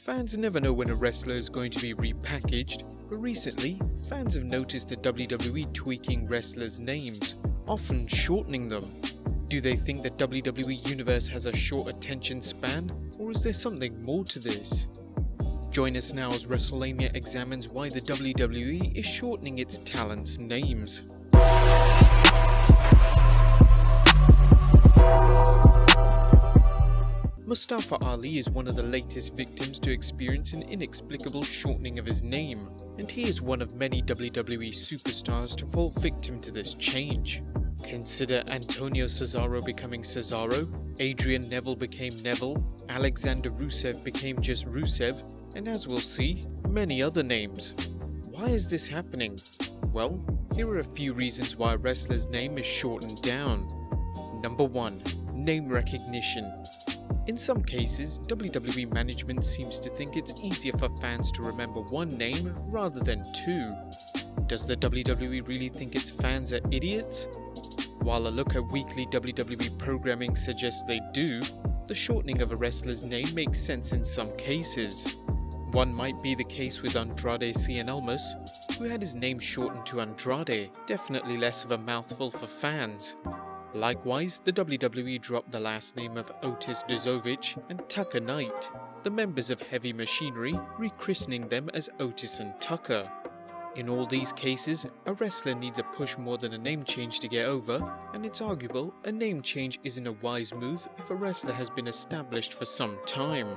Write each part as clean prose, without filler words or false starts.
Fans never know when a wrestler is going to be repackaged, but recently, fans have noticed the WWE tweaking wrestlers' names, often shortening them. Do they think the WWE Universe has a short attention span, or is there something more to this? Join us now as Wrestlelamia examines why the WWE is shortening its talents' names. Mustafa Ali is one of the latest victims to experience an inexplicable shortening of his name, and he is one of many WWE superstars to fall victim to this change. Consider Antonio Cesaro becoming Cesaro, Adrian Neville became Neville, Alexander Rusev became just Rusev, and as we'll see, many other names. Why is this happening? Well, here are a few reasons why a wrestler's name is shortened down. Number 1. Name recognition. In some cases, WWE management seems to think it's easier for fans to remember one name rather than two. Does the WWE really think its fans are idiots? While a look at weekly WWE programming suggests they do, the shortening of a wrestler's name makes sense in some cases. One might be the case with Andrade Cien Almas, who had his name shortened to Andrade, definitely less of a mouthful for fans. Likewise, the WWE dropped the last name of Otis Dozovich and Tucker Knight, the members of Heavy Machinery rechristening them as Otis and Tucker. In all these cases, a wrestler needs a push more than a name change to get over, and it's arguable a name change isn't a wise move if a wrestler has been established for some time.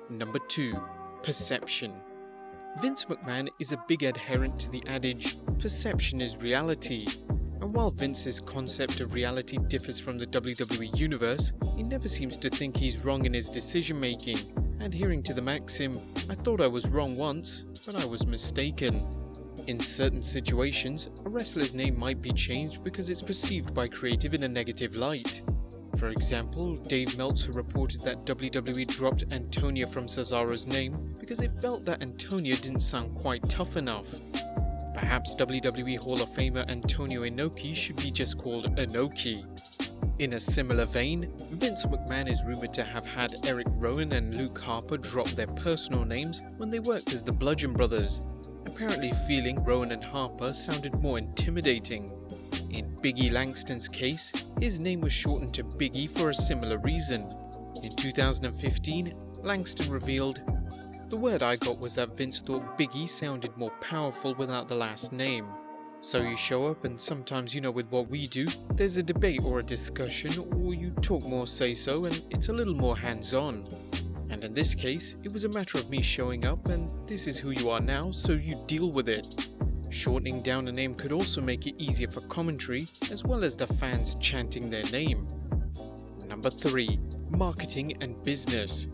Number 2. Perception. Vince McMahon is a big adherent to the adage, perception is reality. And while Vince's concept of reality differs from the WWE Universe, he never seems to think he's wrong in his decision making, adhering to the maxim, I thought I was wrong once, but I was mistaken. In certain situations, a wrestler's name might be changed because it's perceived by creative in a negative light. For example, Dave Meltzer reported that WWE dropped Antonia from Cesaro's name because it felt that Antonia didn't sound quite tough enough. Perhaps WWE Hall of Famer Antonio Inoki should be just called Inoki. In a similar vein, Vince McMahon is rumoured to have had Eric Rowan and Luke Harper drop their personal names when they worked as the Bludgeon Brothers, apparently feeling Rowan and Harper sounded more intimidating. In Biggie Langston's case, his name was shortened to Biggie for a similar reason. In 2015, Langston revealed, "The word I got was that Vince thought Biggie sounded more powerful without the last name. So you show up and sometimes, with what we do, there's a debate or a discussion, or you talk more say-so and it's a little more hands-on. And in this case, it was a matter of me showing up and this is who you are now, so you deal with it." Shortening down a name could also make it easier for commentary, as well as the fans chanting their name. Number 3. Marketing and business.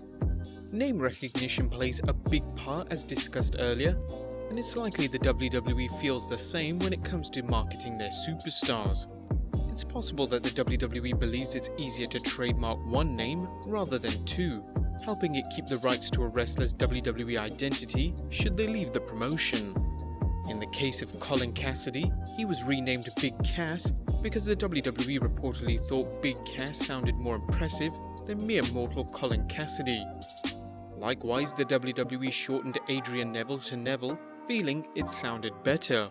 Name recognition plays a big part as discussed earlier, and it's likely the WWE feels the same when it comes to marketing their superstars. It's possible that the WWE believes it's easier to trademark one name rather than two, helping it keep the rights to a wrestler's WWE identity should they leave the promotion. In the case of Colin Cassidy, he was renamed Big Cass because the WWE reportedly thought Big Cass sounded more impressive than mere mortal Colin Cassidy. Likewise, the WWE shortened Adrian Neville to Neville, feeling it sounded better.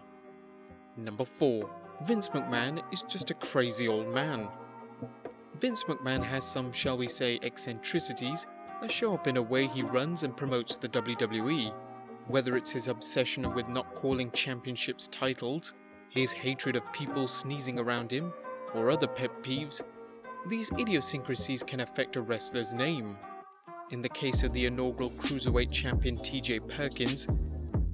Number 4. Vince McMahon is just a crazy old man. Vince McMahon has some, shall we say, eccentricities that show up in a way he runs and promotes the WWE. Whether it's his obsession with not calling championships titles, his hatred of people sneezing around him, or other pet peeves, these idiosyncrasies can affect a wrestler's name. In the case of the inaugural Cruiserweight champion TJ Perkins,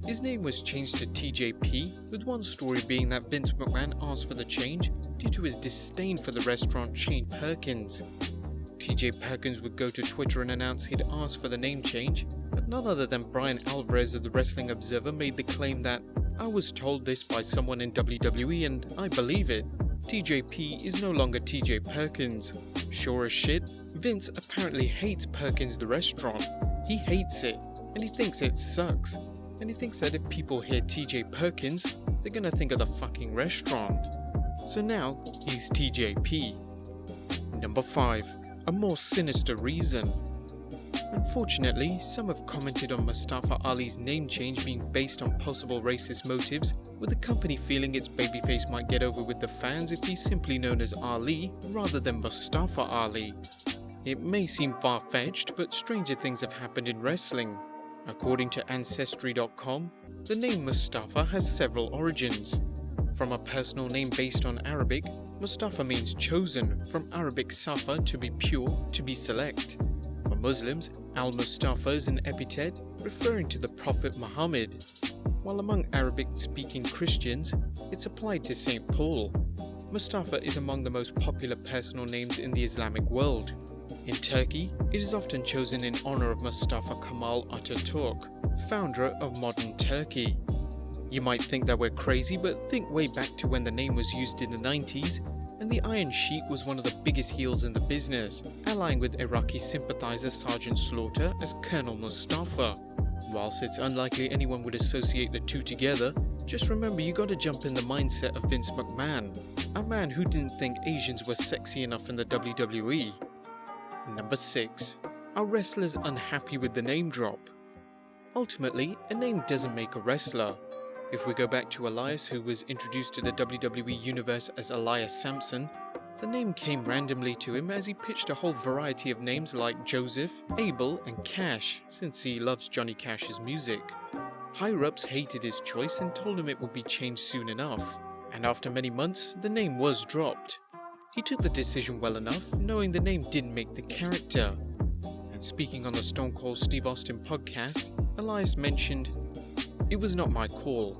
his name was changed to TJP, with one story being that Vince McMahon asked for the change due to his disdain for the restaurant chain Perkins. TJ Perkins would go to Twitter and announce he'd asked for the name change, but none other than Brian Alvarez of the Wrestling Observer made the claim that, "I was told this by someone in WWE and I believe it. TJP is no longer TJ Perkins." Sure as shit, Vince apparently hates Perkins the restaurant. He hates it, and he thinks it sucks. And he thinks that if people hear TJ Perkins, they're gonna think of the fucking restaurant. So now, he's TJP. Number 5. A more sinister reason. Unfortunately, some have commented on Mustafa Ali's name change being based on possible racist motives, with the company feeling its babyface might get over with the fans if he's simply known as Ali rather than Mustafa Ali. It may seem far-fetched, but stranger things have happened in wrestling. According to Ancestry.com, the name Mustafa has several origins. From a personal name based on Arabic, Mustafa means chosen, from Arabic safa to be pure, to be select. For Muslims, Al-Mustafa is an epithet referring to the Prophet Muhammad, while among Arabic-speaking Christians, it's applied to St. Paul. Mustafa is among the most popular personal names in the Islamic world. In Turkey, it is often chosen in honor of Mustafa Kemal Atatürk, founder of modern Turkey. You might think that we're crazy, but think way back to when the name was used in the 90s, and the Iron Sheik was one of the biggest heels in the business, allying with Iraqi sympathizer Sergeant Slaughter as Colonel Mustafa. Whilst it's unlikely anyone would associate the two together, just remember you gotta jump in the mindset of Vince McMahon, a man who didn't think Asians were sexy enough in the WWE. Number 6. Are wrestlers unhappy with the name drop? Ultimately, a name doesn't make a wrestler. If we go back to Elias, who was introduced to the WWE Universe as Elias Sampson, the name came randomly to him as he pitched a whole variety of names like Joseph, Abel and Cash, since he loves Johnny Cash's music. Higher-ups hated his choice and told him it would be changed soon enough, and after many months, the name was dropped. He took the decision well enough, knowing the name didn't make the character. And speaking on the Stone Cold Steve Austin podcast, Elias mentioned, "It was not my call.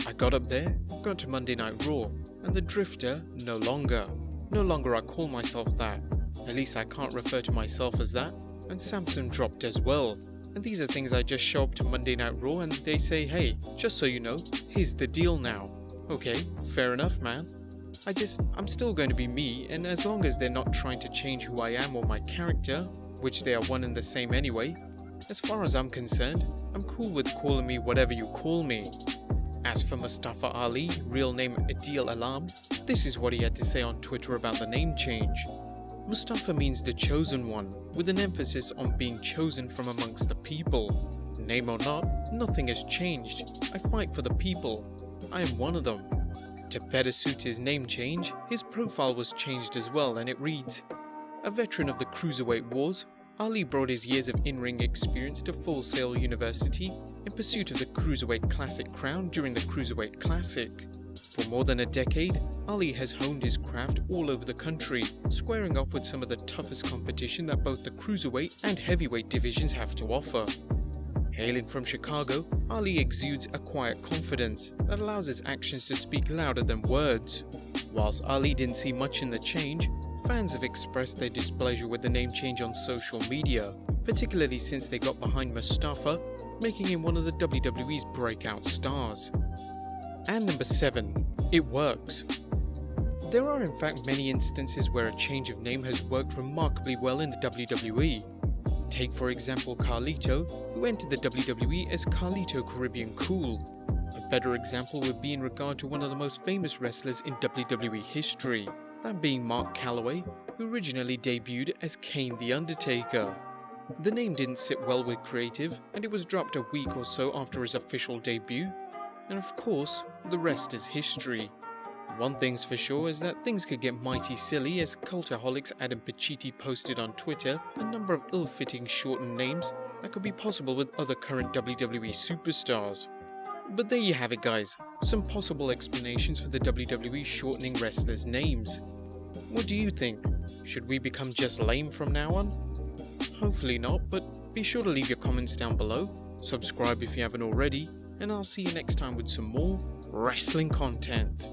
I got up there, got to Monday Night Raw, and the Drifter no longer. No longer I call myself that. At least I can't refer to myself as that. And Samson dropped as well. And these are things I just show up to Monday Night Raw and they say, hey, just so you know, here's the deal now. Okay, fair enough, man. I'm still going to be me, and as long as they're not trying to change who I am or my character, which they are one and the same anyway, as far as I'm concerned, I'm cool with calling me whatever you call me." As for Mustafa Ali, real name Adil Alam, this is what he had to say on Twitter about the name change. Mustafa means the chosen one, with an emphasis on being chosen from amongst the people. Name or not, nothing has changed. I fight for the people. I am one of them. To better suit his name change, his profile was changed as well, and it reads, "A veteran of the Cruiserweight Wars, Ali brought his years of in-ring experience to Full Sail University in pursuit of the Cruiserweight Classic crown during the Cruiserweight Classic. For more than a decade, Ali has honed his craft all over the country, squaring off with some of the toughest competition that both the Cruiserweight and Heavyweight divisions have to offer. Hailing from Chicago, Ali exudes a quiet confidence that allows his actions to speak louder than words. Whilst Ali didn't see much in the change, fans have expressed their displeasure with the name change on social media, particularly since they got behind Mustafa, making him one of the WWE's breakout stars." And number 7. It works. There are in fact many instances where a change of name has worked remarkably well in the WWE. Take for example Carlito, who entered the WWE as Carlito Caribbean Cool. A better example would be in regard to one of the most famous wrestlers in WWE history, that being Mark Calloway, who originally debuted as Kane the Undertaker. The name didn't sit well with creative, and it was dropped a week or so after his official debut, and of course, the rest is history. One thing's for sure is that things could get mighty silly, as cultaholics Adam Pacitti posted on Twitter a number of ill-fitting shortened names that could be possible with other current WWE superstars. But there you have it guys, some possible explanations for the WWE shortening wrestlers' names. What do you think? Should we become just lame from now on? Hopefully not, but be sure to leave your comments down below, subscribe if you haven't already, and I'll see you next time with some more wrestling content.